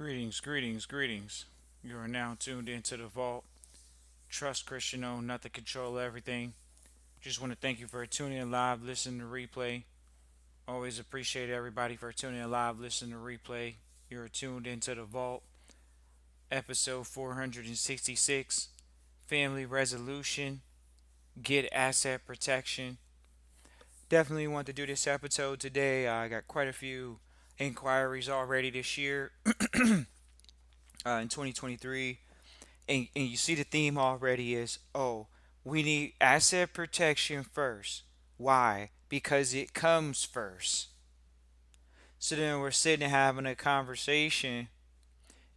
Greetings, greetings, greetings. You are now tuned into the vault. Trust Christian owned, not to control everything. Just want to thank you for tuning in live, listening to replay. Always appreciate everybody for tuning in live, listening to replay. You're tuned into the vault, episode 466, family resolution, get asset protection. Definitely want to do this episode today. I got quite a few inquiries already this year in 2023. And you see the theme already is, oh, we need asset protection first. Why? Because it comes first. So then we're sitting and having a conversation,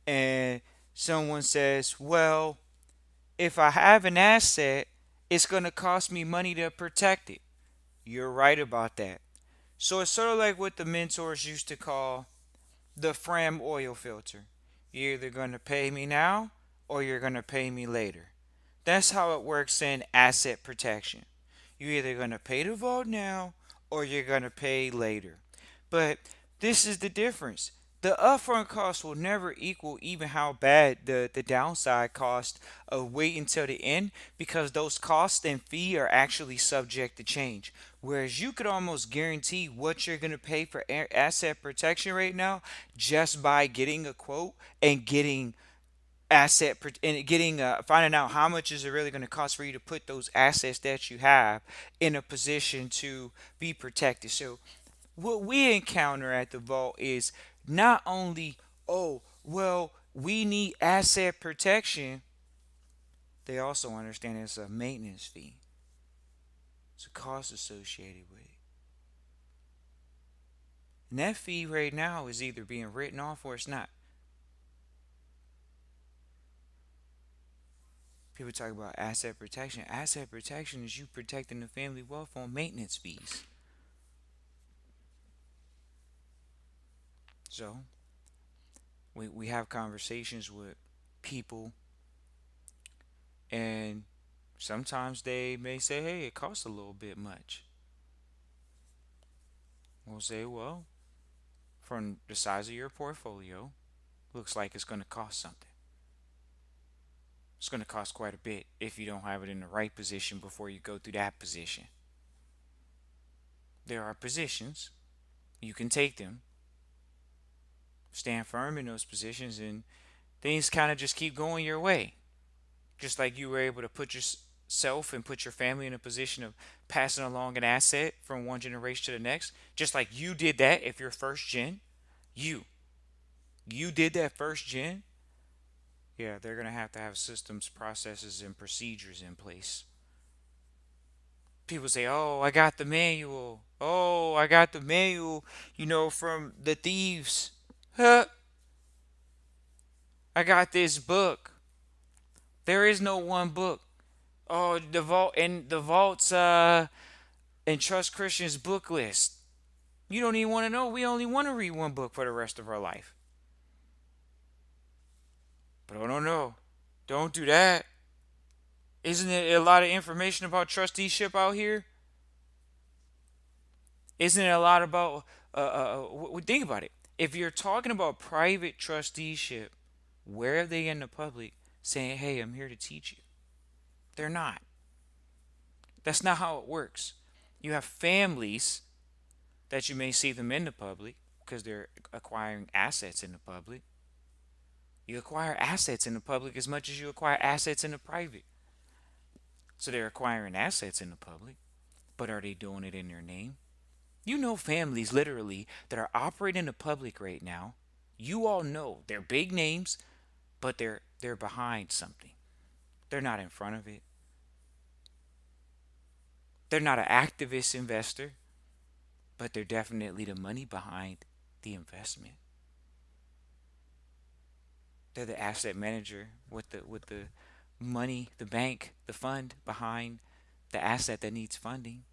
and someone says, well, if I have an asset, it's going to cost me money to protect it. You're right about that. So it's sort of like what the mentors used to call the Fram oil filter. You're either going to pay me now or you're going to pay me later. That's how it works in asset protection. You're either going to pay the vault now or you're going to pay later. But this is the difference. The upfront cost will never equal even how bad the downside cost of waiting until the end, because those costs and fee are actually subject to change. Whereas you could almost guarantee what you're going to pay for asset protection right now just by getting a quote and getting and getting finding out how much is it really going to cost for you to put those assets that you have in a position to be protected. So what we encounter at the vault is not only, oh, well, we need asset protection, they also understand it's a maintenance fee. It's a cost associated with it. And that fee right now is either being written off or it's not. People talk about asset protection. Asset protection is you protecting the family wealth on maintenance fees. So we have conversations with people, and sometimes they may say, hey, it costs a little bit much. We'll say, well, from the size of your portfolio, looks like it's going to cost something. It's going to cost quite a bit if you don't have it in the right position before you go through that position. There are positions, you can take them, stand firm in those positions, and things kind of just keep going your way. Just like you were able to put yourself and put your family in a position of passing along an asset from one generation to the next, just like you did that if you're first gen, you you did that first gen. Yeah, they're going to have systems, processes, and procedures in place. People say, oh, I got the manual. Oh, I got the manual, from the thieves. Huh, I got this book. There is no one book. Oh, the vault's and Trust Christian's book list. You don't even want to know. We only want to read one book for the rest of our life. But oh, no. Don't do that. Isn't it a lot of information about trusteeship out here? Isn't it a lot about, think about it. If you're talking about private trusteeship, where are they in the public saying, hey, I'm here to teach you? They're not. That's not how it works. You have families that you may see them in the public because they're acquiring assets in the public. You acquire assets in the public as much as you acquire assets in the private. So they're acquiring assets in the public, but are they doing it in their name? You know families literally that are operating in the public right now. You all know they're big names, but they're behind something. They're not in front of it. They're not an activist investor, but they're definitely the money behind the investment. They're the asset manager with the money, the bank, the fund behind the asset that needs funding.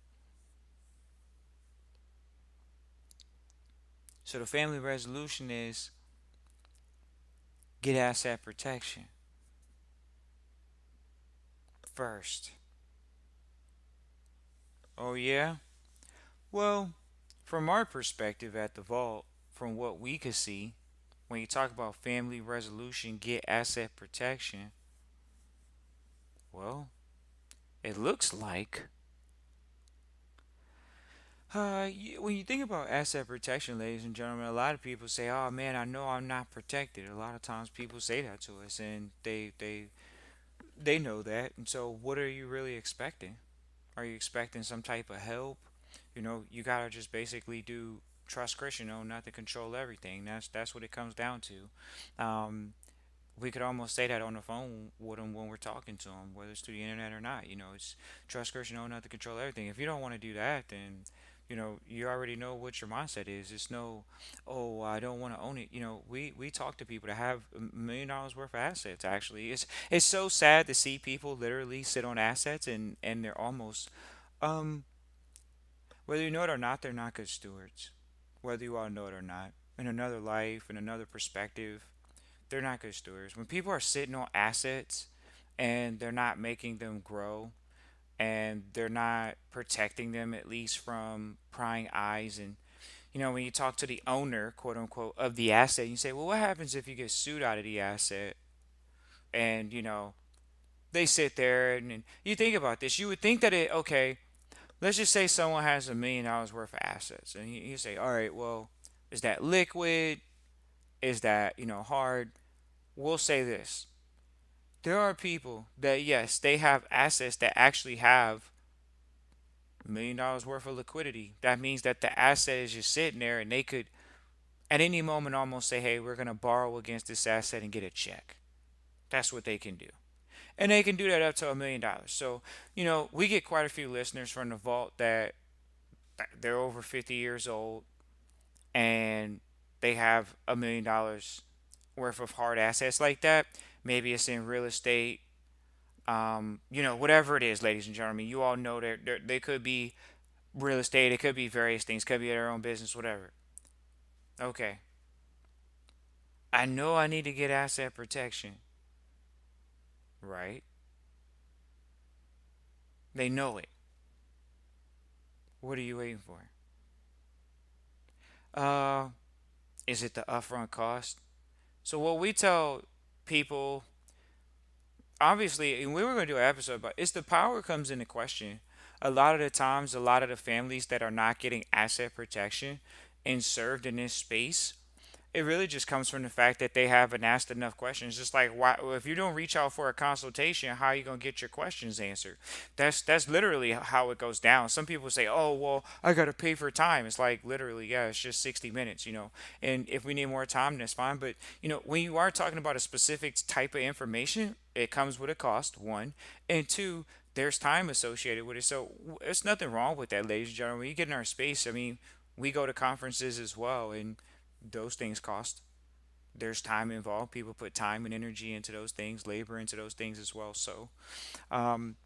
So the family resolution is get asset protection first. Oh yeah? Well, from our perspective at the vault, from what we could see, when you talk about family resolution, get asset protection, well, it looks like when you think about asset protection, ladies and gentlemen, a lot of people say, "Oh man, I know I'm not protected." A lot of times, people say that to us, and they know that. And so, what are you really expecting? Are you expecting some type of help? You gotta just basically do trust Chris, not to control everything. That's what it comes down to. We could almost say that on the phone with them when we're talking to them, whether it's through the internet or not. It's trust Chris, not to control everything. If you don't want to do that, then you already know what your mindset is. It's no, oh, I don't want to own it. We talk to people that have $1 million worth of assets. Actually, it's so sad to see people literally sit on assets and they're almost um whether you know it or not, they're not good stewards. Whether you all know it or not, in another life, in another perspective, they're not good stewards. When people are sitting on assets and they're not making them grow and they're not protecting them at least from prying eyes, and when you talk to the owner, quote unquote, of the asset, you say, well, what happens if you get sued out of the asset? And they sit there and you think about this. You would think that okay, let's just say someone has $1 million worth of assets, and you say, all right, well, is that liquid? Is that hard? We'll say this: there are people that, yes, they have assets that actually have $1 million worth of liquidity. That means that the asset is just sitting there, and they could at any moment almost say, hey, we're going to borrow against this asset and get a check. That's what they can do. And they can do that up to $1 million. So, we get quite a few listeners from the vault that they're over 50 years old and they have $1 million worth of hard assets like that. Maybe it's in real estate, whatever it is, ladies and gentlemen. You all know that they could be real estate, it could be various things, could be their own business, whatever. Okay, I know I need to get asset protection, right? They know it. What are you waiting for? Uh, is it the upfront cost? So what we tell people, obviously, and we were going to do an episode about it's the power comes into question. A lot of the times, a lot of the families that are not getting asset protection and served in this space, it really just comes from the fact that they haven't asked enough questions. Just like, why, if you don't reach out for a consultation, how are you gonna get your questions answered? That's literally how it goes down. Some people say, "Oh, well, I gotta pay for time." It's like literally, yeah, it's just 60 minutes, And if we need more time, that's fine. But when you are talking about a specific type of information, it comes with a cost. One, and two, there's time associated with it. So it's nothing wrong with that, ladies and gentlemen. When you get in our space, I mean, we go to conferences as well, and those things cost. There's time involved. People put time and energy into those things, labor into those things as well. So um,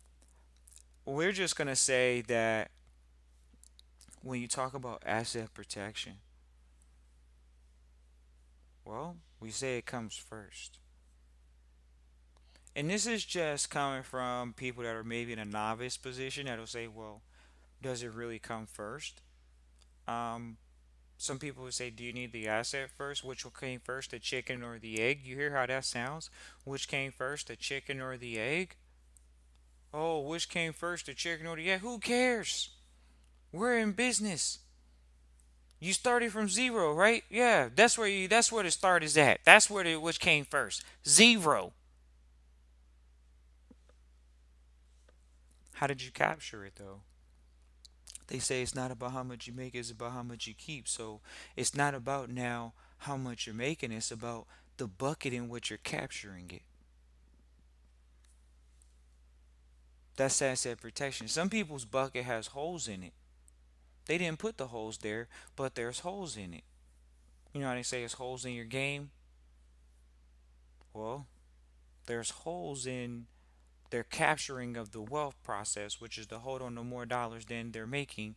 we're just going to say that when you talk about asset protection, well, we say it comes first. And this is just coming from people that are maybe in a novice position that'll say, well, does it really come first? Um, some people would say, do you need the asset first? Which one came first, the chicken or the egg? You hear how that sounds? Which came first, the chicken or the egg? Oh, which came first, the chicken or the egg? Who cares? We're in business. You started from zero, right? Yeah, that's where the start is at. That's where the which came first. Zero. How did you capture it though? They say it's not about how much you make, it's about how much you keep. So it's not about now how much you're making, it's about the bucket in which you're capturing it. That's asset protection. Some people's bucket has holes in it. They didn't put the holes there, but there's holes in it. You know how they say there's holes in your game? Well, there's holes in their capturing of the wealth process, which is to hold on to more dollars than they're making.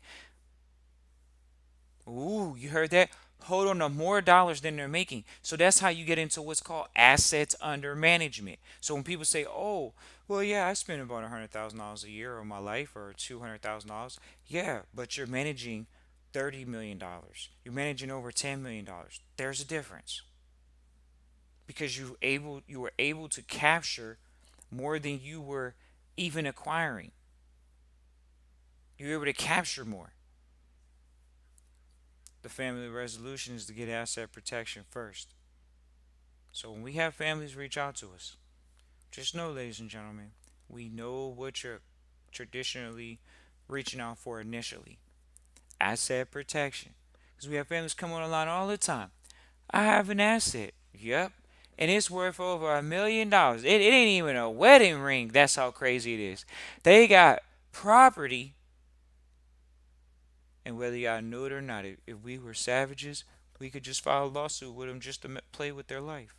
Ooh, you heard that? Hold on to more dollars than they're making. So that's how you get into what's called assets under management. So when people say, "Oh, well, yeah, I spend about $100,000 a year on my life, or $200,000," yeah, but you're managing $30 million. You're managing over $10 million. There's a difference. because you were able to capture more than you were even acquiring. You were able to capture more. The family resolution is to get asset protection first. So when we have families reach out to us, just know, ladies and gentlemen, we know what you're traditionally reaching out for initially: asset protection. Because we have families come on the line all the time. I have an asset. Yep. And it's worth over $1 million. It ain't even a wedding ring. That's how crazy it is. They got property, and whether y'all knew it or not, if we were savages, we could just file a lawsuit with them just to play with their life.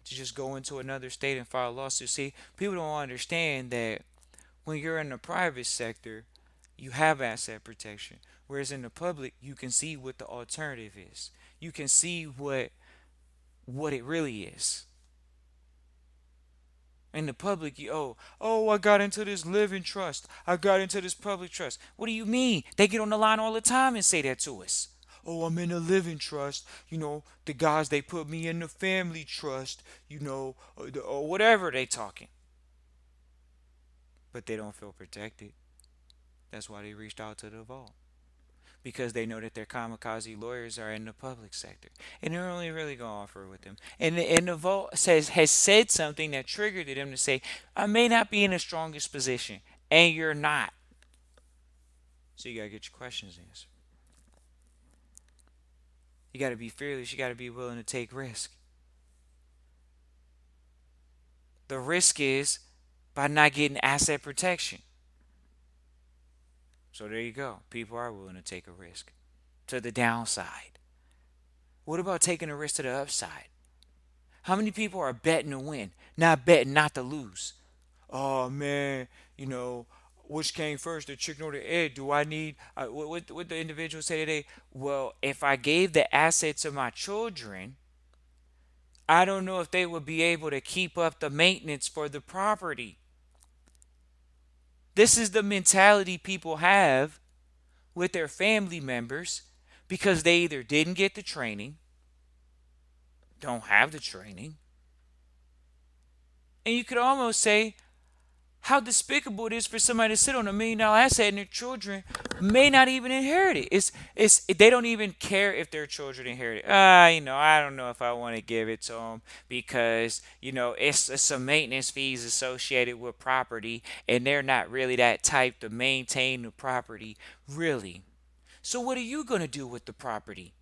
To just go into another state and file a lawsuit. See, people don't understand that when you're in the private sector, you have asset protection. Whereas in the public, you can see what the alternative is. You can see what it really is. In the public, I got into this living trust. I got into this public trust. What do you mean? They get on the line all the time and say that to us. Oh, I'm in a living trust. The guys, they put me in the family trust, or whatever they talking. But they don't feel protected. That's why they reached out to the vault. Because they know that their kamikaze lawyers are in the public sector, and they're only really going to offer with them. And the vault has said something that triggered them to say, I may not be in the strongest position, and you're not. So you got to get your questions answered. You got to be fearless. You got to be willing to take risk. The risk is by not getting asset protection. So there you go. People are willing to take a risk to the downside. What about taking a risk to the upside? How many people are betting to win, not betting not to lose? Oh man, you know, which came first, the chicken or the egg? Do I need? What the individual say today? Well, if I gave the asset to my children, I don't know if they would be able to keep up the maintenance for the property. This is the mentality people have with their family members because they either didn't get the training, don't have the training, and you could almost say how despicable it is for somebody to sit on $1 million asset and their children may not even inherit it. They don't even care if their children inherit it. I don't know if I want to give it to them because it's some maintenance fees associated with property, and they're not really that type to maintain the property, really. So what are you gonna do with the property?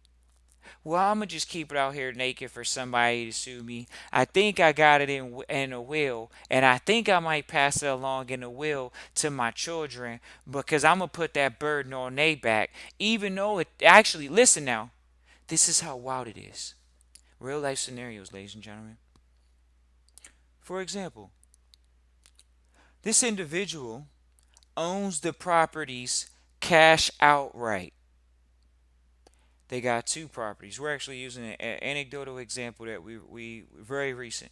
Well, I'm gonna just keep it out here naked for somebody to sue me. I think I got it in a will, and I think I might pass it along in a will to my children because I'm gonna put that burden on their back, even though it actually. Listen now, this is how wild it is. Real life scenarios, ladies and gentlemen. For example, this individual owns the properties cash outright. They got two properties. We're actually using an anecdotal example that we very recent.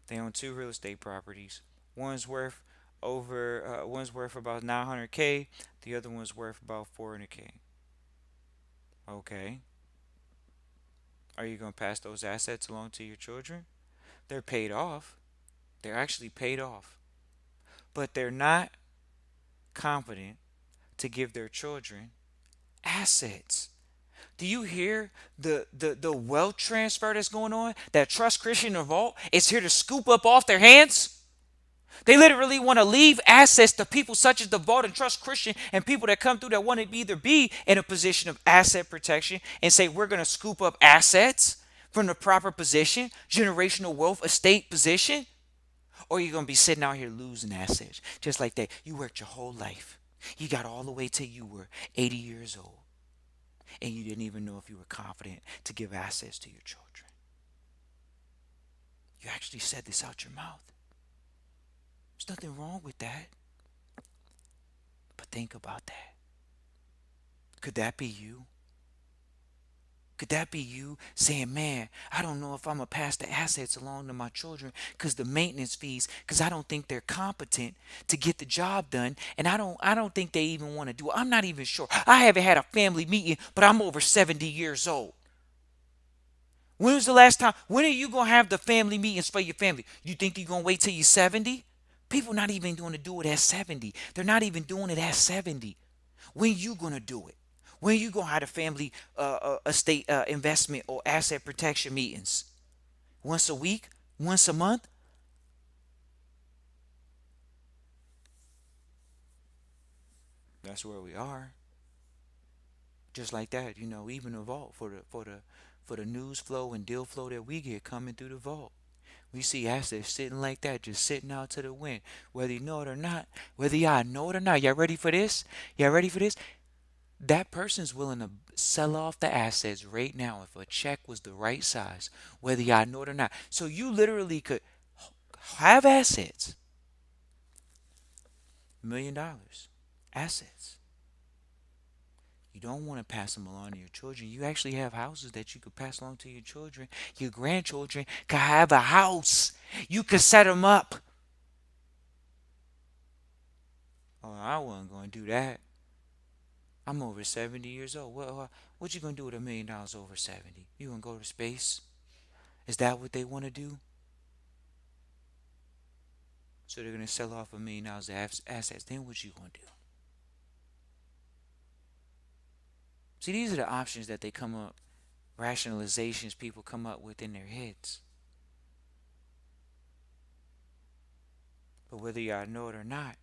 They own two real estate properties. One's worth one's worth about 900K. The other one's worth about 400K. Okay. Are you going to pass those assets along to your children? They're paid off. They're actually paid off. But they're not competent to give their children assets. Do you hear the wealth transfer that's going on? That Trust Christian and Vault is here to scoop up off their hands? They literally want to leave assets to people such as the Vault and Trust Christian and people that come through that want to either be in a position of asset protection and say, we're going to scoop up assets from the proper position, generational wealth, estate position, or you're going to be sitting out here losing assets just like that. You worked your whole life. You got all the way till you were 80 years old, and you didn't even know if you were confident to give assets to your children. You actually said this out your mouth. There's nothing wrong with that. But think about that. Could that be you? Could that be you saying, man, I don't know if I'm going to pass the assets along to my children because the maintenance fees, because I don't think they're competent to get the job done. And I don't think they even want to do it. I'm not even sure. I haven't had a family meeting, but I'm over 70 years old. When was the last time? When are you gonna have the family meetings for your family? You think you're gonna wait till you're 70? People not even going to do it at 70. They're not even doing it at 70. When you gonna do it? When you gonna have the family estate investment or asset protection meetings? Once a week? Once a month? That's where we are. Just like that, even the vault for the news flow and deal flow that we get coming through the vault. We see assets sitting like that, just sitting out to the wind, whether you know it or not. Whether y'all know it or not, y'all ready for this? Y'all ready for this? That person's willing to sell off the assets right now if a check was the right size, whether y'all know it or not. So you literally could have assets, $1 million, assets. You don't want to pass them along to your children. You actually have houses that you could pass along to your children. Your grandchildren could have a house. You could set them up. Oh, I wasn't going to do that. I'm over 70 years old. What you going to do with $1 million over 70? You going to go to space? Is that what they want to do? So they're going to sell off $1 million of assets. Then what you going to do? See, these are the options that they come up, rationalizations people come up with in their heads. But whether y'all know it or not,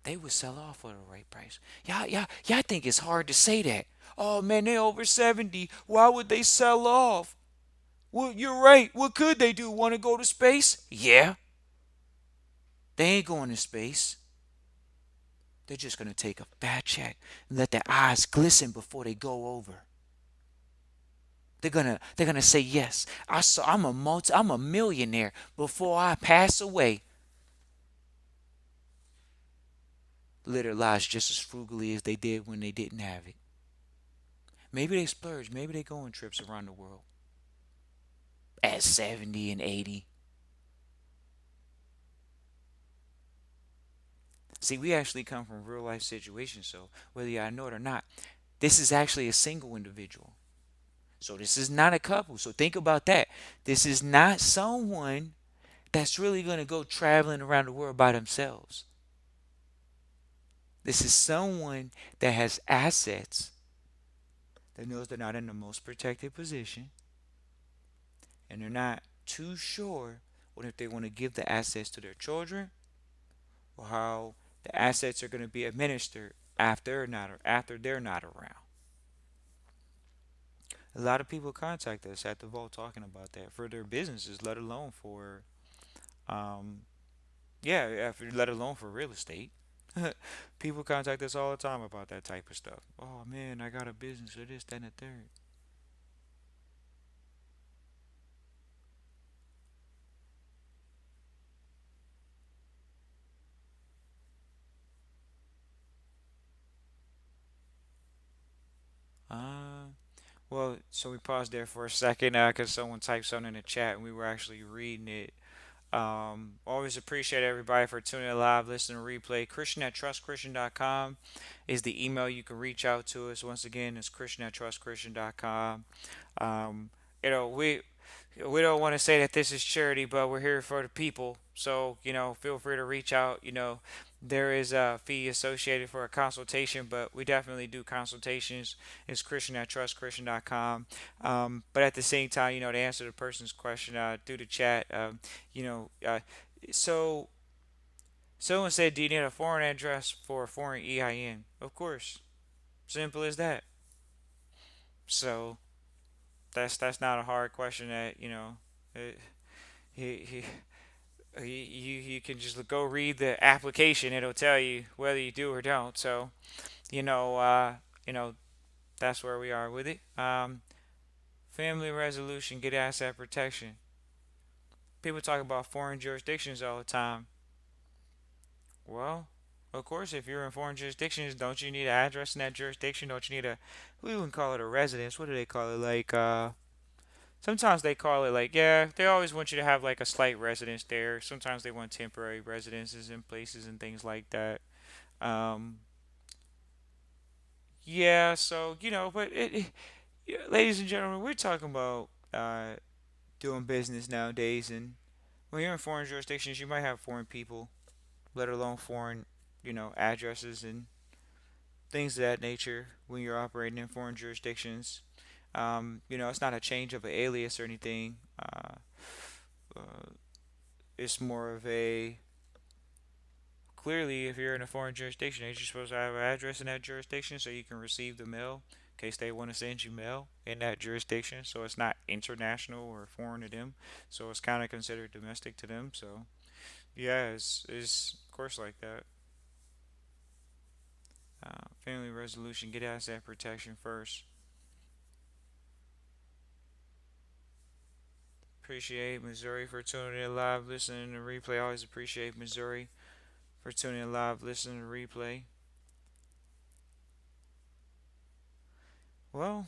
they would sell off for the right price. Y'all think it's hard to say that. Oh man, they over 70. Why would they sell off? Well, you're right. What could they do? Want to go to space? Yeah. They ain't going to space. They're just gonna take a fat check and let their eyes glisten before they go over. They're gonna say yes. I'm a millionaire before I pass away. Live their lives just as frugally as they did when they didn't have it. Maybe they splurge. Maybe they go on trips around the world at 70 and 80. See, we actually come from real life situations, so whether y'all know it or not, this is actually a single individual. So this is not a couple. So think about that. This is not someone that's really going to go traveling around the world by themselves. This is someone that has assets, that knows they're not in the most protected position, and they're not too sure what if they want to give the assets to their children or how the assets are going to be administered after they're not around. A lot of people contact us at the Vault talking about that for their businesses, let alone for um let alone for real estate. People contact us all the time about that type of stuff. Oh man, I got a business or this, that, and the third. Uh, well, so we paused there for a second because someone typed something in the chat and we were actually reading it. Always appreciate everybody for tuning in live, listening to replay. Christian at trustchristian.com is the email you can reach out to us. Once again, it's Christian at trustchristian.com. Um, you know, we don't want to say that this is charity, but we're here for the people. So, feel free to reach out. There is a fee associated for a consultation, but we definitely do consultations. It's Christian at trustchristian.com. But at the same time, to answer the person's question through the chat, you know, uh, so someone said, do you need a foreign address for a foreign EIN? Of course. Simple as that. So that's not a hard question that, it, he, you can just go read the application. It'll tell you whether you do or don't. So, you know, uh, you know, that's where we are with it. Family resolution, get asset protection. People talk about foreign jurisdictions all the time. Well, of course, if you're in foreign jurisdictions, don't you need an address in that jurisdiction? Don't you need we wouldn't call it a residence. What do they call it? Sometimes they call it yeah, they always want you to have like a slight residence there. Sometimes they want temporary residences in places and things like that. Um, yeah, so, but Yeah, ladies and gentlemen, we're talking about doing business nowadays, and when you're in foreign jurisdictions, you might have foreign people, let alone foreign, addresses and things of that nature when you're operating in foreign jurisdictions. It's not a change of an alias or anything. Uh, it's more of a clearly, if you're in a foreign jurisdiction, you're supposed to have an address in that jurisdiction so you can receive the mail in case they want to send you mail in that jurisdiction. So it's not international or foreign to them. So it's kind of considered domestic to them. So yeah, it's of course like that. Family resolution, get asset protection first. Appreciate Missouri for tuning in live, listening to replay. Always appreciate Missouri for tuning in live, listening to replay. Well,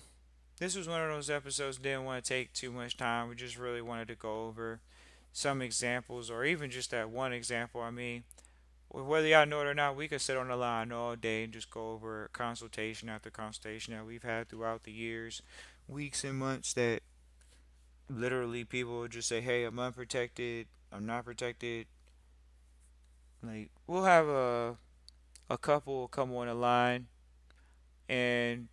this was one of those episodes didn't want to take too much time. We just really wanted to go over some examples or even just that one example. I mean, whether y'all know it or not, we could sit on the line all day and just go over consultation after consultation that we've had throughout the years, weeks and months that literally people would just say, "Hey, I'm unprotected. I'm not protected." Like we'll have a couple come on the line, and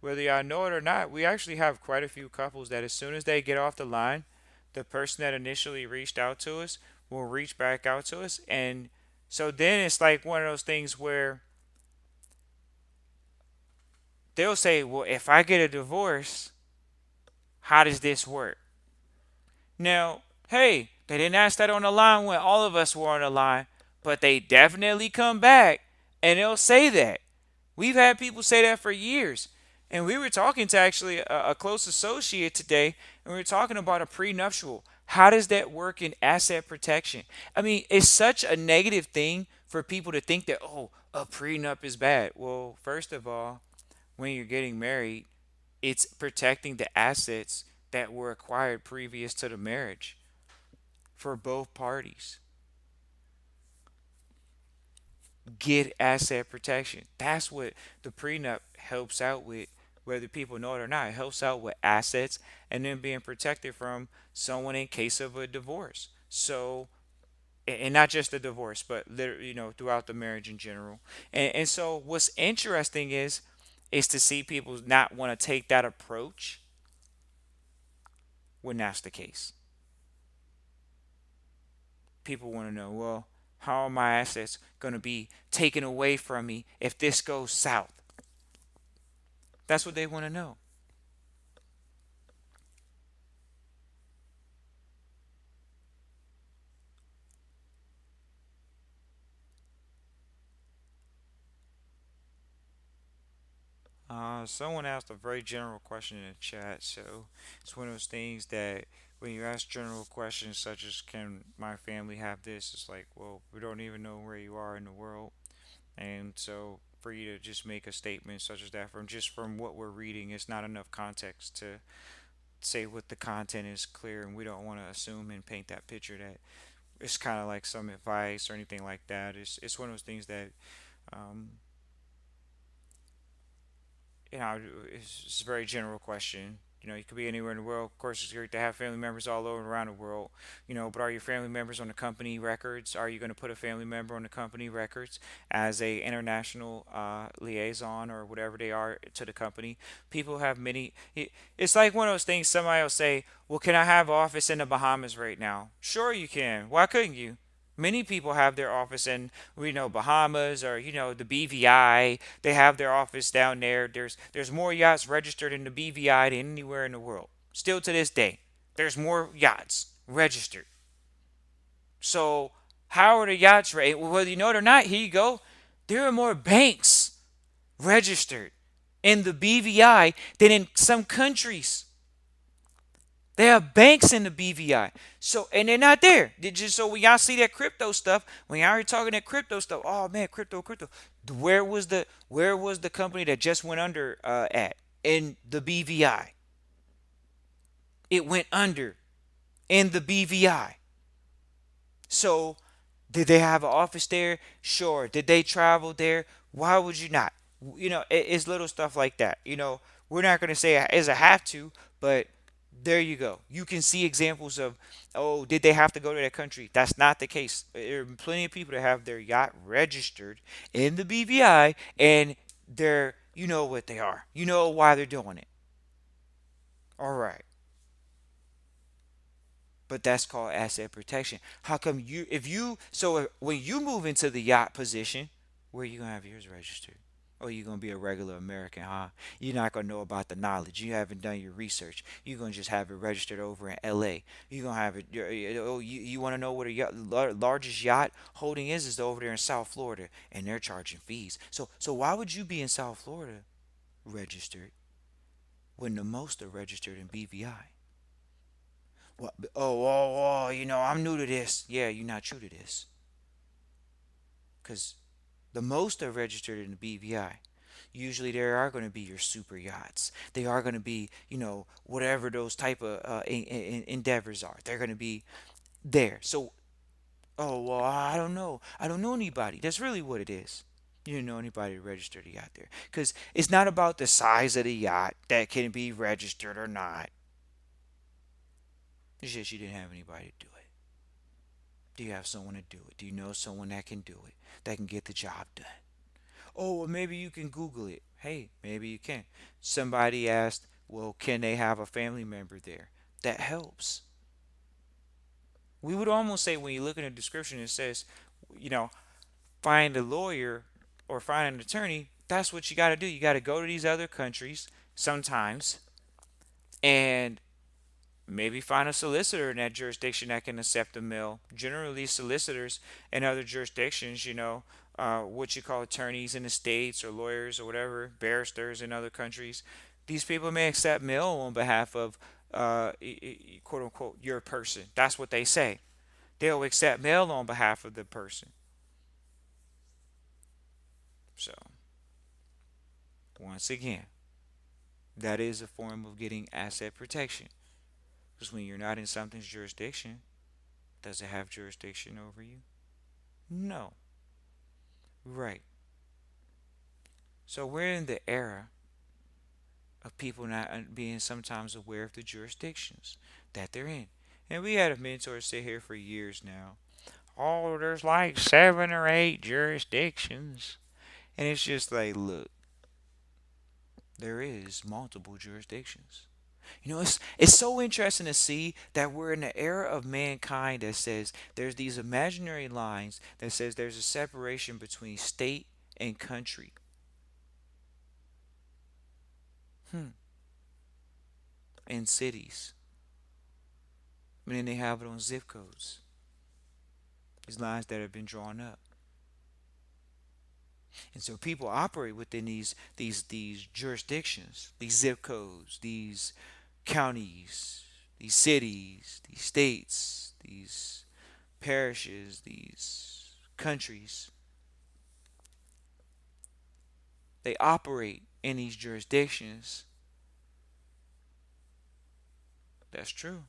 whether y'all know it or not, we actually have quite a few couples that as soon as they get off the line, the person that initially reached out to us will reach back out to us. And so then it's like one of those things where they'll say, well, if I get a divorce, how does this work? Now, hey, they didn't ask that on the line when all of us were on the line, but they definitely come back and they'll say that. We've had people say that for years. And we were talking to actually a close associate today, and we were talking about a prenuptial. How does that work in asset protection? I mean, it's such a negative thing for people to think that, oh, a prenup is bad. Well, first of all, when you're getting married, it's protecting the assets that were acquired previous to the marriage for both parties. Get asset protection. That's what the prenup helps out with, whether people know it or not. It helps out with assets and then being protected from someone in case of a divorce. So, and not just the divorce, but literally, throughout the marriage in general. And so, what's interesting is to see people not want to take that approach when that's the case. People want to know, well, how are my assets going to be taken away from me if this goes south? That's what they want to know. Someone asked a very general question in the chat, so it's one of those things that when you ask general questions such as "Can my family have this?" It's like, well, we don't even know where you are in the world, and so for you to just make a statement such as that from what we're reading, it's not enough context to say what the content is clear, and we don't want to assume and paint that picture that it's kind of like some advice or anything like that. It's one of those things that um, it's a very general question. You could be anywhere in the world. Of course, it's great to have family members all over around the world. But are your family members on the company records? Are you going to put a family member on the company records as a international liaison or whatever they are to the company? People have many. It's like one of those things. Somebody will say, "Well, can I have office in the Bahamas right now?" Sure, you can. Why couldn't you? Many people have their office in, Bahamas or the BVI. They have their office down there. There's more yachts registered in the BVI than anywhere in the world. Still to this day, there's more yachts registered. So how are the yachts rated? Well, whether you know it or not, here you go. There are more banks registered in the BVI than in some countries. They have banks in the BVI. So and they're not there. They just so when y'all see that crypto stuff, when y'all are talking that crypto stuff, oh man, crypto, crypto. Where was the company that just went under at? In the BVI. It went under in the BVI. So did they have an office there? Sure. Did they travel there? Why would you not? It's little stuff like that. We're not going to say as a have to, but there you go. You can see examples of, oh, did they have to go to that country? That's not the case. There are plenty of people that have their yacht registered in the BVI, and they're, you know what they are. You know why they're doing it. All right. But that's called asset protection. How come you, if you, so when you move into the yacht position, where are you going to have yours registered? Or you going to be a regular American, huh? You're not going to know about the knowledge. You haven't done your research. You're going to just have it registered over in LA. You're going to have it, oh, you want to know what a largest yacht holding is over there in South Florida, and they're charging fees. So why would you be in South Florida registered when the most are registered in BVI? What? I'm new to this. Yeah, you're not true to this. Because the most are registered in the BVI. Usually there are going to be your super yachts. They are going to be, whatever those type of endeavors are. They're going to be there. So, oh, well, I don't know. I don't know anybody. That's really what it is. You don't know anybody to register the yacht there. Because it's not about the size of the yacht that can be registered or not. It's just you didn't have anybody to do it. Do you have someone to do it? Do you know someone that can do it, that can get the job done? Oh, well, maybe you can Google it. Hey, maybe you can. Somebody asked, well, can they have a family member there? That helps. We would almost say when you look in the description, it says, you know, find a lawyer or find an attorney. That's what you got to do. You got to go to these other countries sometimes and maybe find a solicitor in that jurisdiction that can accept a mill. Generally, solicitors in other jurisdictions, what you call attorneys in the states or lawyers or whatever, barristers in other countries, these people may accept mill on behalf of quote unquote your person. That's what they say. They'll accept mail on behalf of the person. So, once again, that is a form of getting asset protection. Because when you're not in something's jurisdiction, does it have jurisdiction over you? No. Right. So we're in the era of people not being sometimes aware of the jurisdictions that they're in. And we had a mentor sit here for years now. Oh, there's like 7 or 8 jurisdictions. And it's just like, look, there is multiple jurisdictions. It's so interesting to see that we're in the era of mankind that says there's these imaginary lines that says there's a separation between state and country. Hmm. And cities. And then they have it on zip codes. These lines that have been drawn up. And so people operate within these jurisdictions, these zip codes, these counties, these cities, these states, these parishes, these countries. They operate in these jurisdictions. That's true.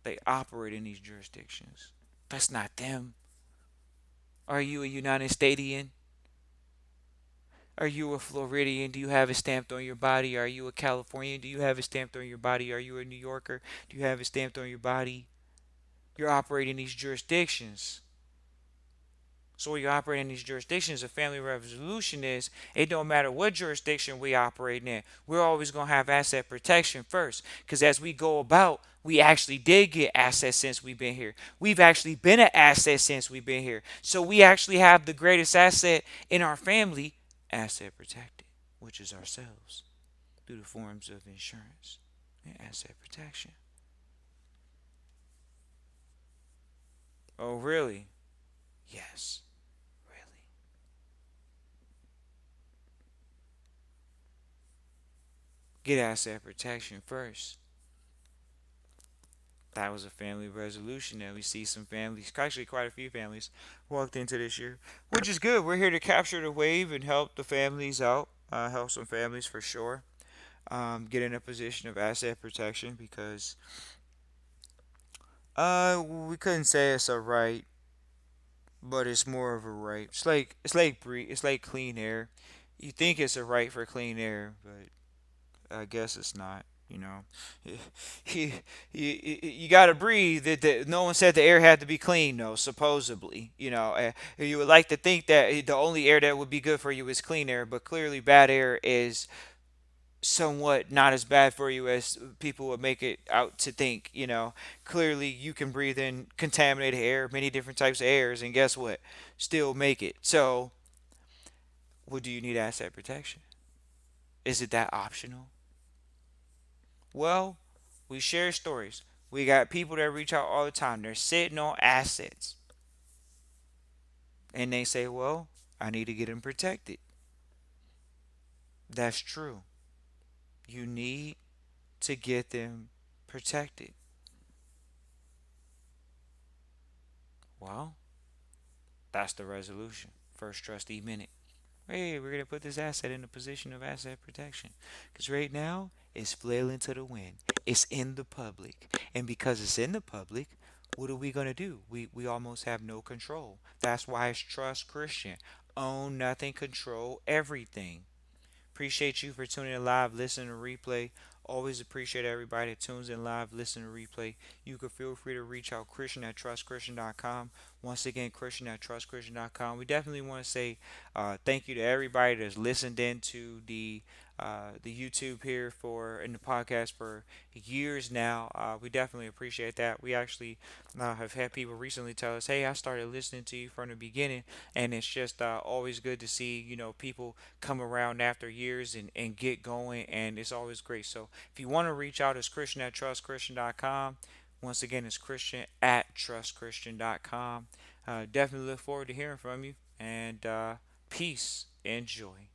They operate in these jurisdictions. That's not them. Are you a United Statian? Are you a Floridian? Do you have it stamped on your body? Are you a Californian? Do you have it stamped on your body? Are you a New Yorker? Do you have it stamped on your body? You're operating in these jurisdictions. So when you operate in these jurisdictions, a family resolution is it don't matter what jurisdiction we operate in, we're always going to have asset protection first. Because as we go about, we actually did get assets since we've been here. We've actually been an asset since we've been here. So we actually have the greatest asset in our family, asset protected, which is ourselves, through the forms of insurance and asset protection. Oh, really? Yes, really. Get asset protection first. That was a family resolution that we see some families, actually quite a few families, walked into this year, which is good. We're here to capture the wave and help the families out, help some families for sure, get in a position of asset protection because we couldn't say it's a right, but it's more of a right. It's like clean air. You think it's a right for clean air, but I guess it's not. You know, you, you got to breathe. No one said the air had to be clean, though. Supposedly, you would like to think that the only air that would be good for you is clean air, but clearly, bad air is somewhat not as bad for you as people would make it out to think. Clearly, you can breathe in contaminated air, many different types of airs, and guess what? Still make it. So, what do you need asset protection? Is it that optional? Well, we share stories. We got people that reach out all the time. They're sitting on assets. And they say, well, I need to get them protected. That's true. You need to get them protected. Well, that's the resolution. First trustee minute. Hey, we're going to put this asset in a position of asset protection. Because right now, it's flailing to the wind. It's in the public. And because it's in the public, what are we going to do? We almost have no control. That's why it's trust Christian. Own nothing, control everything. Appreciate you for tuning in live, listening to replay. Always appreciate everybody that tunes in live, listening to replay. You can feel free to reach out Christian at trustchristian.com. Once again, Christian at trustchristian.com. We definitely want to say thank you to everybody that's listened in to the YouTube here for in the podcast for years now. We definitely appreciate that. We actually have had people recently tell us, "Hey, I started listening to you from the beginning," and it's just always good to see people come around after years and get going, and it's always great. So if you want to reach out, it's Christian at trustchristian.com. Once again, it's Christian at trustchristian.com. Definitely look forward to hearing from you, and peace and joy.